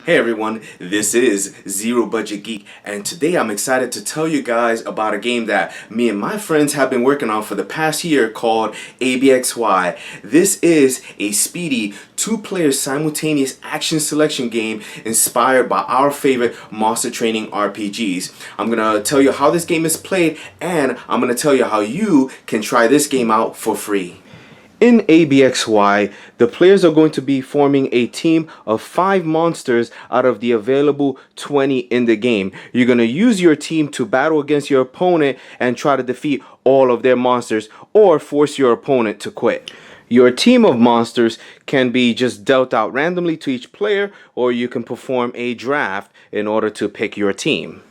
Hey everyone, this is Zero Budget Geek, and today I'm excited to tell you guys about a game that me and my friends have been working on for the past year called ABXY. This is a speedy two-player simultaneous action selection game inspired by our favorite monster training RPGs. I'm gonna tell you how this game is played, and I'm gonna tell you how you can try this game out for free. In ABXY, the players are going to be forming a team of 5 monsters out of the available 20 in the game. You're going to use your team to battle against your opponent and try to defeat all of their monsters or force your opponent to quit. Your team of monsters can be just dealt out randomly to each player, or you can perform a draft in order to pick your team.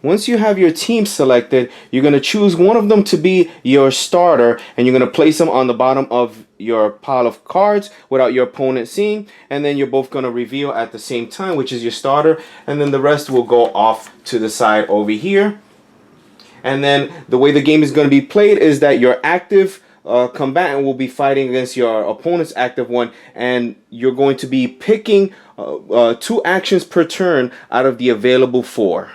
Once you have your team selected, you're going to choose one of them to be your starter, and you're going to place them on the bottom of your pile of cards without your opponent seeing, and then you're both going to reveal at the same time which is your starter, and then the rest will go off to the side over here. And then the way the game is going to be played is that your active combatant will be fighting against your opponent's active one, and you're going to be picking 2 actions per turn out of the available 4.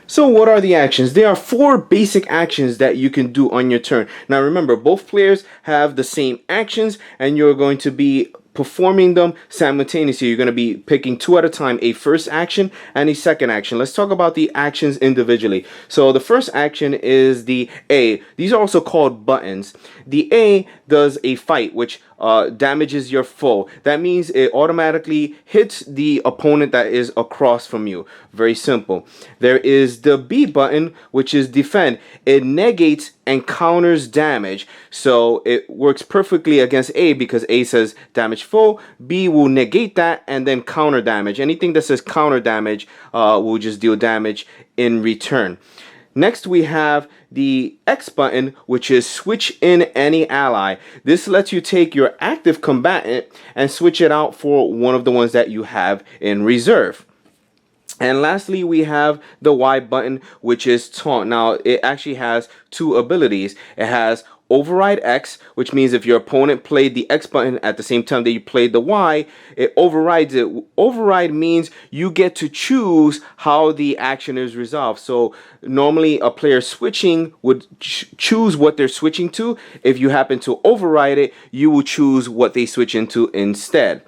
So what are the actions? There are 4 basic actions that you can do on your turn. Now remember, both players have the same actions and you're going to be performing them simultaneously. You're going to be picking 2 at a time, a first action and a second action. Let's talk about the actions individually. So the first action is the A. These are also called buttons. The A does a fight, which damages your foe. That means it automatically hits the opponent that is across from you. Very simple. There is the B button, which is defend. It negates and counters damage. So it works perfectly against A because A says damage foe. B will negate that and then counter damage. Anything that says counter damage will just deal damage in return. Next we have the X button, which is switch in any ally. This lets you take your active combatant and switch it out for one of the ones that you have in reserve. And lastly, we have the Y button, which is taunt. Now, it actually has 2 abilities. It has override X, which means if your opponent played the X button at the same time that you played the Y, it overrides it. Override means you get to choose how the action is resolved. So normally a player switching would choose what they're switching to. If you happen to override it, you will choose what they switch into instead.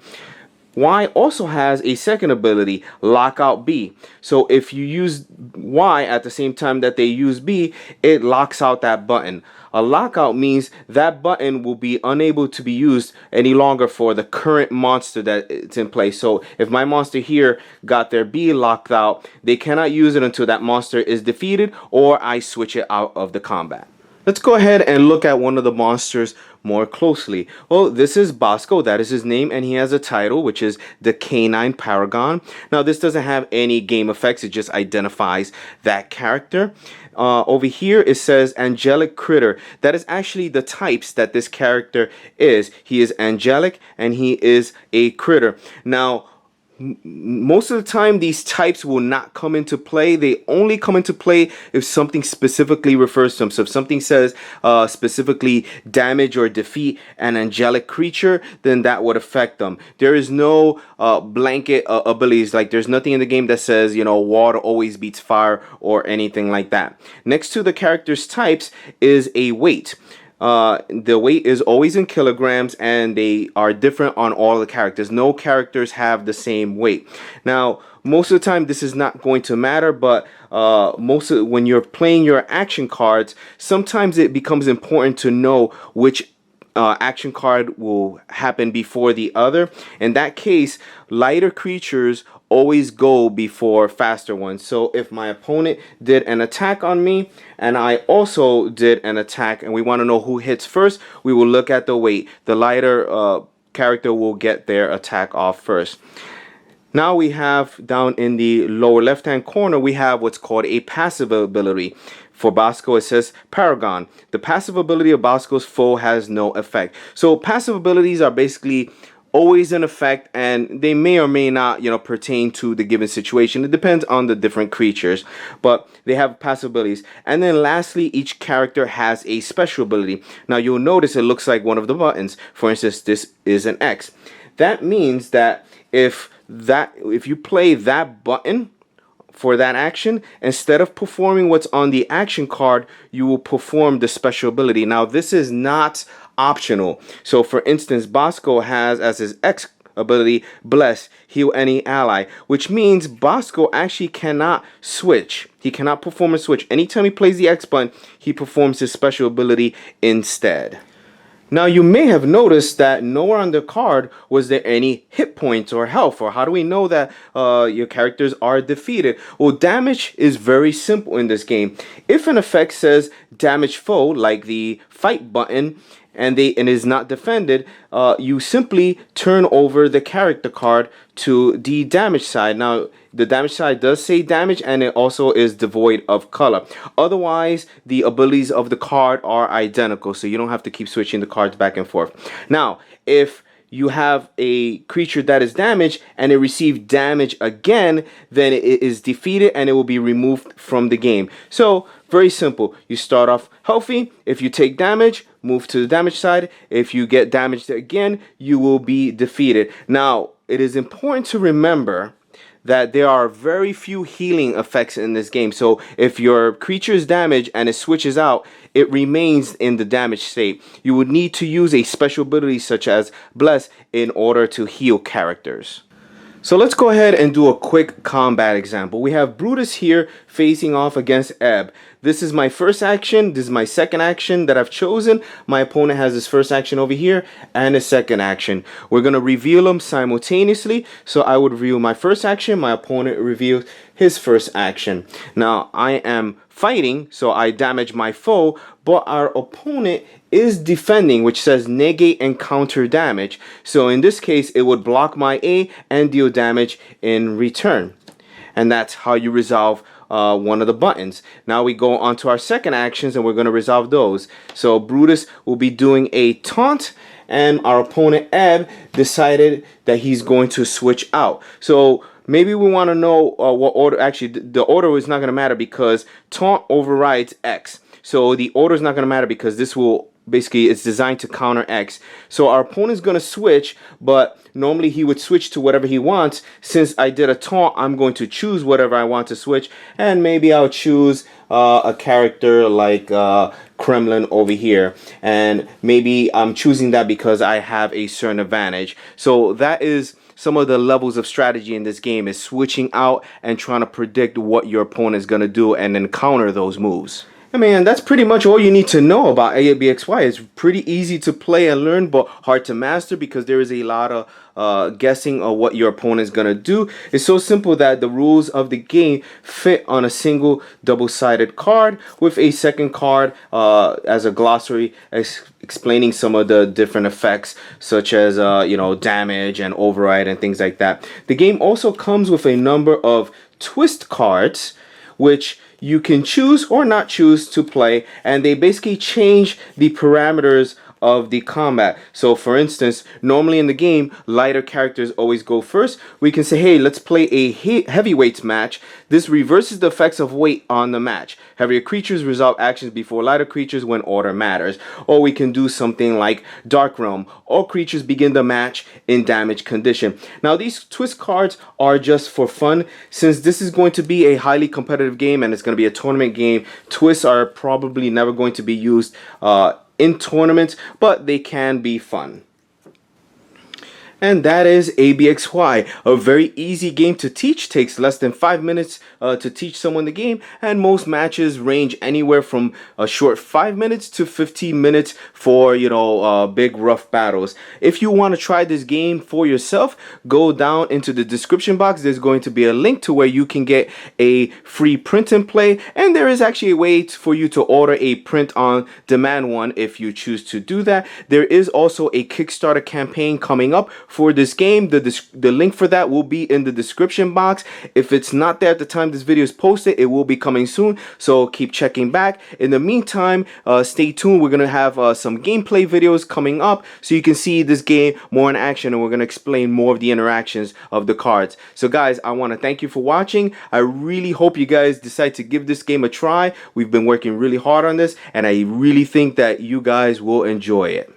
Y also has a second ability, lockout B. So if you use Y at the same time that they use B, it locks out that button. A lockout means that button will be unable to be used any longer for the current monster that it's in place. So if my monster here got their B locked out, they cannot use it until that monster is defeated or I switch it out of the combat. Let's go ahead and look at one of the monsters more closely. Well, this is Bosco, that is his name, and he has a title, which is the Canine Paragon. Now, this doesn't have any game effects, it just identifies that character. Over here, it says Angelic Critter. That is actually the types that this character is. He is angelic, and he is a critter. Now, most of the time these types will not come into play. They only come into play if something specifically refers to them. So if something says specifically damage or defeat an angelic creature, then that would affect them. There is no blanket abilities, like there's nothing in the game that says, you know, water always beats fire or anything like that. Next to the character's types is a weight. The weight is always in kilograms and they are different on all the characters. No characters have the same weight. Now, most of the time this is not going to matter, but when you're playing your action cards, sometimes it becomes important to know which action card will happen before the other. In that case, lighter creatures always go before faster ones. So if my opponent did an attack on me and I also did an attack and we want to know who hits first, we will look at the weight. The lighter character will get their attack off first. Now we have down in the lower left hand corner, we have what's called a passive ability. For Bosco, it says Paragon. The passive ability of Bosco's foe has no effect. So passive abilities are basically always in effect, and they may or may not, you know, pertain to the given situation. It depends on the different creatures, but they have passive abilities. And then lastly, each character has a special ability. Now you'll notice it looks like one of the buttons. For instance, this is an X. That means that if you play that button for that action, instead of performing what's on the action card, you will perform the special ability. Now, this is not optional. So, for instance, Bosco has as his X ability, Bless, heal any ally, which means Bosco actually cannot switch. He cannot perform a switch. Anytime he plays the X button, he performs his special ability instead. Now, you may have noticed that nowhere on the card was there any hit points or health, or how do we know that your characters are defeated? Well, damage is very simple in this game. If an effect says damage foe, like the fight button, and is not defended, you simply turn over the character card to the damage side. Now, the damage side does say damage, and it also is devoid of color. Otherwise, the abilities of the card are identical, so you don't have to keep switching the cards back and forth. Now, if you have a creature that is damaged and it received damage again, then it is defeated and it will be removed from the game. So, very simple. You start off healthy. If you take damage, move to the damage side. If you get damaged again, you will be defeated. Now, it is important to remember that there are very few healing effects in this game. So if your creature is damaged and it switches out, it remains in the damaged state. You would need to use a special ability such as Bless in order to heal characters. So let's go ahead and do a quick combat example. We have Brutus here facing off against Ebb. This is my first action. This is my second action that I've chosen. My opponent has his first action over here and his second action. We're going to reveal them simultaneously. So I would reveal my first action. My opponent reveals his first action. Now I am fighting, so I damage my foe, but our opponent is defending, which says negate and counter damage. So in this case, it would block my A and deal damage in return. And that's how you resolve one of the buttons. Now we go on to our second actions and we're going to resolve those. So Brutus will be doing a taunt, and our opponent Ebb decided that he's going to switch out. So maybe we want to know what order. Actually, the order is not going to matter because taunt overrides X. So the order is not going to matter because this will basically, it's designed to counter X. So our opponent's going to switch, but normally he would switch to whatever he wants. Since I did a taunt, I'm going to choose whatever I want to switch, and maybe I'll choose a character like Kremlin over here, and maybe I'm choosing that because I have a certain advantage. So that is some of the levels of strategy in this game, is switching out and trying to predict what your opponent is going to do and then counter those moves. I mean, that's pretty much all you need to know about ABXY. It's pretty easy to play and learn, but hard to master because there is a lot of guessing of what your opponent is going to do. It's so simple that the rules of the game fit on a single double-sided card with a second card as a glossary explaining some of the different effects, such as damage and override and things like that. The game also comes with a number of twist cards, which you can choose or not choose to play, and they basically change the parameters of the combat. So for instance, normally in the game, lighter characters always go first. We can say, hey, let's play a heavyweights match. This reverses the effects of weight on the match. Heavier creatures resolve actions before lighter creatures when order matters. Or we can do something like Dark Realm. All creatures begin the match in damage condition. Now these twist cards are just for fun. Since this is going to be a highly competitive game and it's going to be a tournament game, twists are probably never going to be used in tournaments, but they can be fun. And that is ABXY, a very easy game to teach. Takes less than 5 minutes to teach someone the game, and most matches range anywhere from a short 5 minutes to 15 minutes for big rough battles. If you want to try this game for yourself, go down into the description box. There's going to be a link to where you can get a free print and play, and there is actually a way for you to order a print on demand one if you choose to do that. There is also a Kickstarter campaign coming up for this game. The link for that will be in the description box. If it's not there at the time this video is posted, it will be coming soon, so keep checking back. In the meantime, stay tuned. We're gonna have some gameplay videos coming up so you can see this game more in action, and we're gonna explain more of the interactions of the cards. So guys, I want to thank you for watching. I really hope you guys decide to give this game a try. We've been working really hard on this, and I really think that you guys will enjoy it.